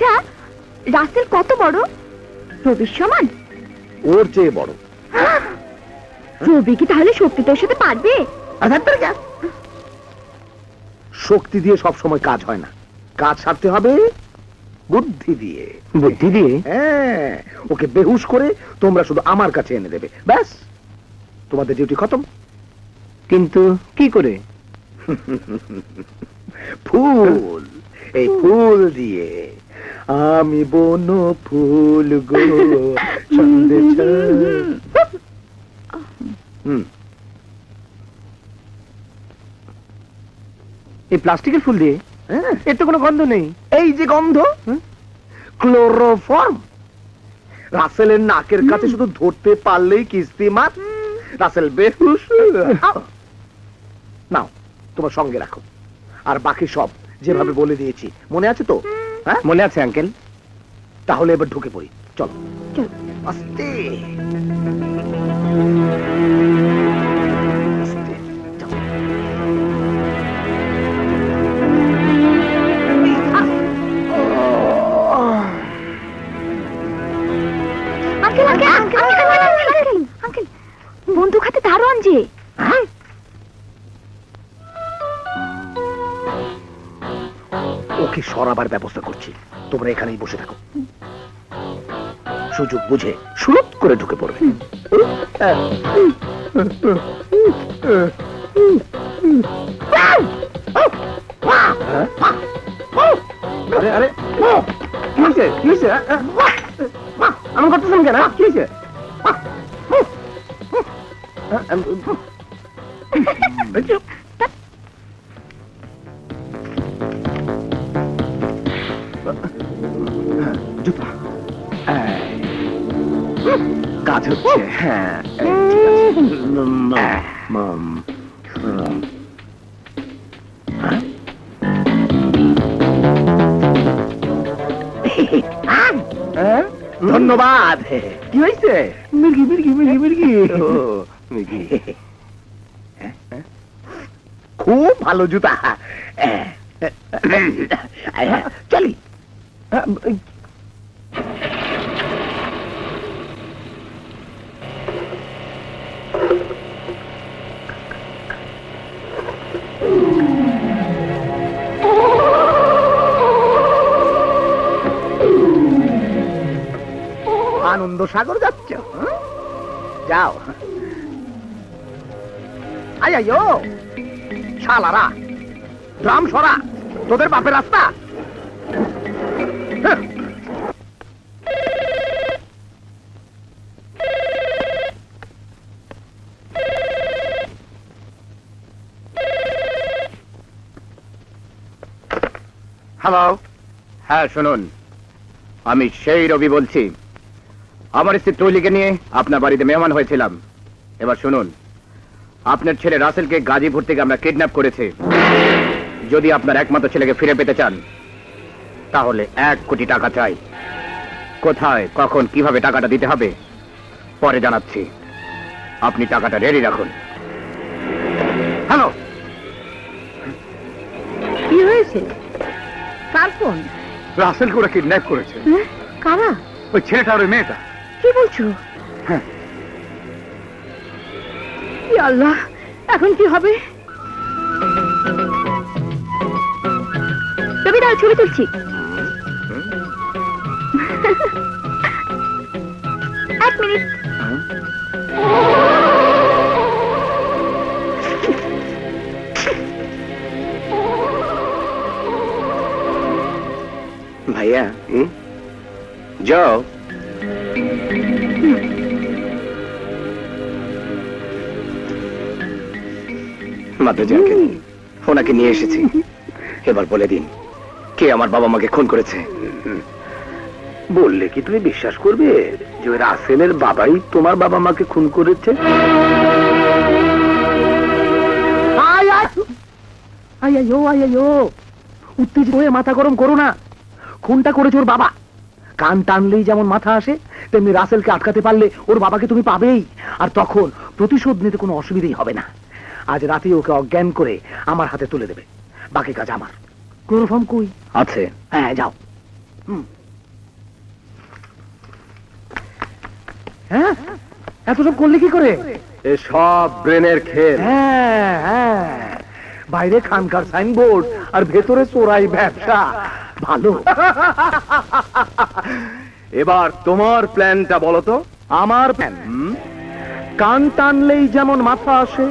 আচ্ছা, রাসেল কত বড়? রবির সমান? ওর চেয়ে বড়। রবি কি তাহলে শক্তি তোর সাথে পারবে? শক্তি দিয়ে সব সময় কাজ হয় না, কাজ সারতে হবে বুদ্ধি দিয়ে। বুদ্ধি দিয়ে? হ্যাঁ, ওকে বেহুশ করে তোমরা শুধু আমার কাছে এনে দেবে, ব্যাস তোমাদের ডিউটি খতম। কিন্তু কি করে? ফুল, এই ফুল দিয়ে। আমি বন ফুল গো ছন্দে এই প্লাস্টিকের ফুল দিয়ে? এর তো কোনো গন্ধ নেই। এই যে গন্ধ, ক্লোরোফর্ম। রাসেলের নাকের কাছে শুধু ধরতে পারলেই কিস্তি মাত, রাসেল বেহুশ। নাও তোমার সঙ্গে রাখো, আর বাকি সব যেভাবে বলে দিয়েছি মনে আছে তো? হ্যাঁ মনে আছে আঙ্কেল। তাহলে এবার ঢুকে পড়ি, চলো। আস্তে বন্দুক হাতে দারোয়ান যে। ওকে সরাবার ব্যবস্থা করছি, তোমরা এখানেই বসে থাকো। সুযোগ বুঝে সুরত করে ঢুকে পড়বে। আরে আরে কি হয়েছে? কি হয়েছে? এমন করতেছেন কেন? কি হয়েছে? কাজ হচ্ছে। হ্যাঁ ধন্যবাদ। কি হয়েছে? মির্গি মির্গি মির্গি মির্গি মির্গি। খুব ভালো জুতা। চলি। আনন্দ সাগর যাচ্ছ? যাও। আইয়ো শালারা, ড্রাম সরা, তোদের বাপের রাস্তা। হ্যালো। হ্যাঁ শুনুন, আমি সেই রবি বলছি। আমার স্ত্রী ত্রৈলীকে নিয়ে আপনার বাড়িতে মেহমান হয়েছিলাম। এবার শুনুন, আপনার ছেলে রাসেলকে গাজীপুর থেকে আমরা কিডন্যাপ করেছি। যদি আপনার একমাত্র ছেলেকে ফিরে পেতে চান তাহলে 1 কোটি টাকা চাই। কোথায়, কখন, কিভাবে টাকাটা দিতে হবে পরে জানাচ্ছি। আপনি টাকাটা রেডি রাখুন। হ্যালো। কি হয়েছে? কার ফোন? রাসেলকে ওরা কিডন্যাপ করেছে। কারা? ওই ছেলেটা আর ওই মেয়েটা। কি বলছো? হ্যাঁ। আল্লাহ, এখন কি হবে? রবি দাও, ছবি তুলছি। এক মিনিট। ভাইয়া যাও। মাদ্রাজাকে ওনাকে নিয়ে এসেছি। এবার বলে দিন, কে আমার বাবা মাকে খুন করেছে? বললে কি তুমি বিশ্বাস করবে যে রাসেলের বাবাই তোমার বাবা মাকে খুন করেছে? উত্তেজিত হয়ে মাথা গরম করো না। খুনটা করেছে ওর বাবা। কান টানলেই যেমন মাথা আসে, তেমনি রাসেলকে আটকাতে পারলে ওর বাবাকে তুমি পাবেই। আর তখন প্রতিশোধ নিতে কোনো অসুবিধাই হবে না। আজ রাতে ওকে অজ্ঞান করে আমার হাতে তুলে দেবে, বাকি কাজ আমার। ক্লোরোফর্ম কই? আছে। হ্যাঁ যাও। হ্যাঁ, এত সব করলে কি করে? এসব ব্রেনের খেল। হ্যাঁ হ্যাঁ, বাইরে খানকার সাইনবোর্ড আর ভেতরে চোরাই ব্যবসা। ভালো। এবার তোমার প্ল্যানটা বলো তো। আমার প্ল্যান, কান টানলেই যেমন মাথা আসে,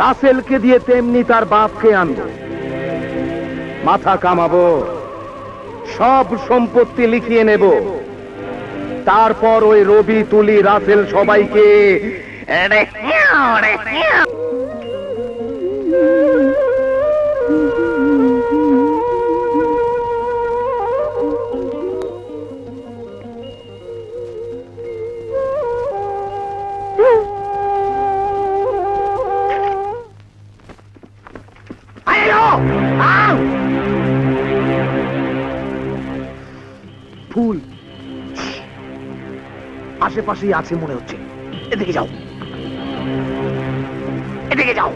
রাসেলকে দিয়ে তেমনি তার বাপকে আনবো। মাথা কামাবো, সব সম্পত্তি লিখিয়ে নেব, তারপর ওই রবি, তুলি, রাসেল সবাইকে ফুল আশেপাশেই আছে মনে হচ্ছে। এদিকে যাও, এদিকে যাও।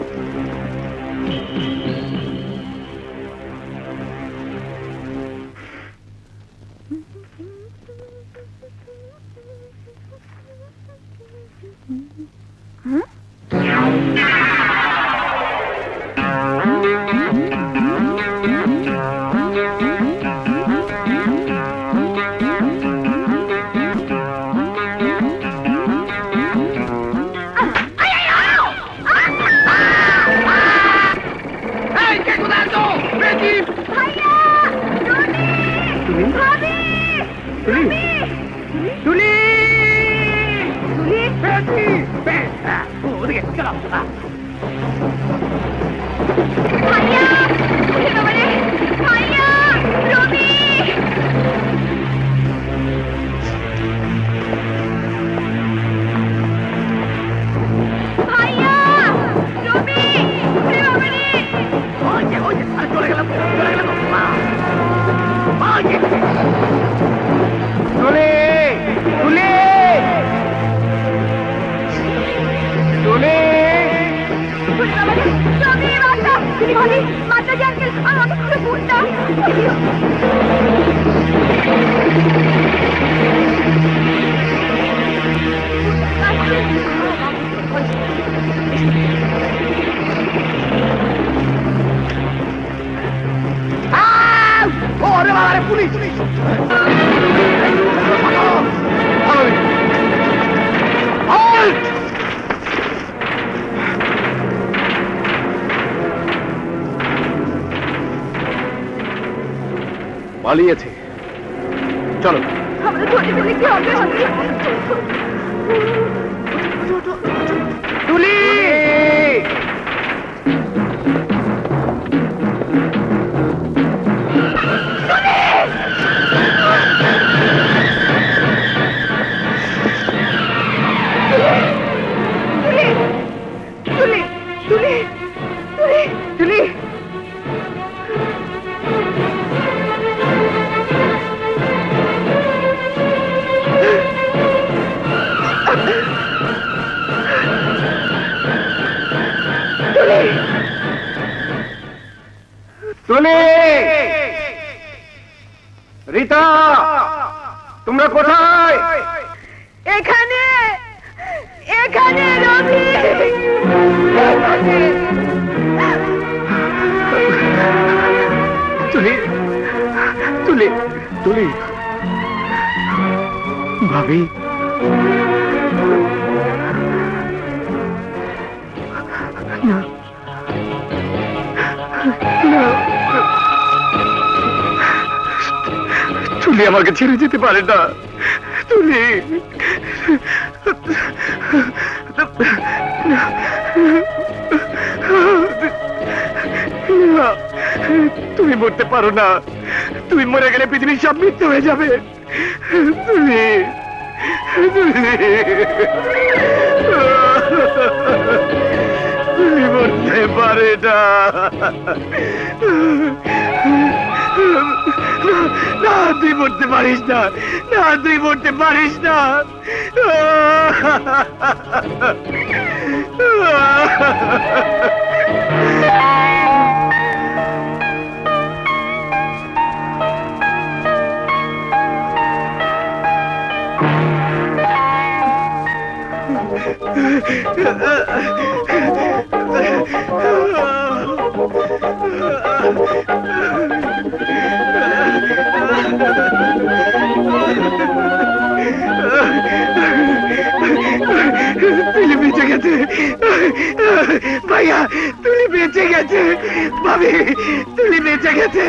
পালিয়েছে। চলো। আমরা ধরে ফেলে কি হবে? তুলি, তুলি, রীতা, তোমরা কোথায়? এখানে, এখানে রবি। তুলি, তুলি, তুলি, ভাবি, না, তুলি আমাকে ছেড়ে যেতে পারে না। তুলি, তুমি মরতে পারো না। তুমি মরে গেলে পৃথিবীর সব মৃত্যু হয়ে যাবে। তুলি, তুলি মরতে পারে না। না, তুই মরতে পারিস না। না, তুই মরতে পারিস না। ভাইয়া তুলি বেঁচে গেছে, ভাবি তুলি বেঁচে গেছে,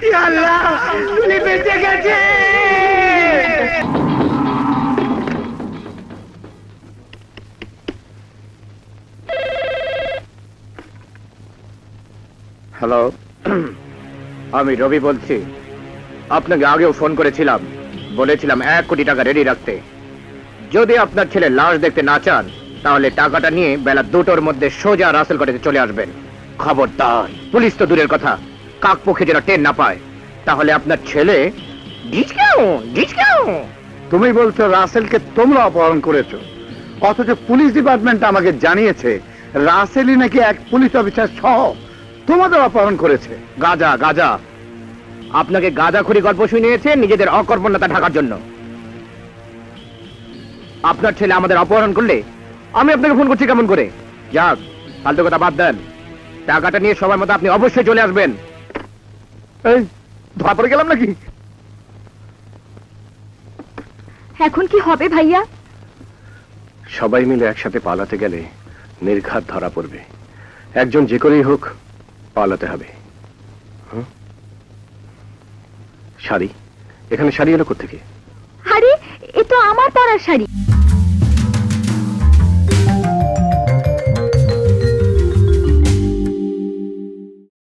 ইয়া আল্লাহ তুলি বেঁচে গেছে। হ্যালো, আমি রবি বলছি। আপনাকে আগেও ফোন করেছিলাম, বলেছিলাম 1 কোটি টাকা রেডি রাখতে। যদি আপনার ছেলে লাশ দেখতে না চান তাহলে টাকাটা নিয়ে বেলা 2টোর মধ্যে সোজা রাসেল কটেজে চলে আসবেন। খবরদার, পুলিশ তো দূরের কথা, কাক পক্ষে যেন টের না পায়, তাহলে আপনার ছেলে তুমি বলছো রাসেলকে তোমরা অপহরণ করেছো, অথচ পুলিশ ডিপার্টমেন্ট আমাকে জানিয়েছে রাসেলই নাকি এক পুলিশ অফিসার সহ তোমাদের অপহরণ করেছে। গাজা গাজা, আপনাকে গাঁজাখুরি গল্প শুনিয়েছে নিজেদের অকর্মণ্যতা ঢাকার জন্য। আপনার ছেলে আমাদের অপহরণ করলে আমি আপনাকে ফোন করছি কেমন করে? যাক, ফালতু কথা বাদ দেন, টাকাটা নিয়ে সবার মতো আপনি অবশ্যই চলে আসবেন। এই ধরা পড়ে গেলাম নাকি? এখন কি হবে ভাইয়া? সবাই মিলে একসাথে পালাতে গেলে নির্ঘাত ধরা পড়বে। একজন যে করেই হোক পালাতে হবে। শাড়ি, এখানে শাড়ি এলো কোত্থেকে? আরে এ তো আমার পরার শাড়ি।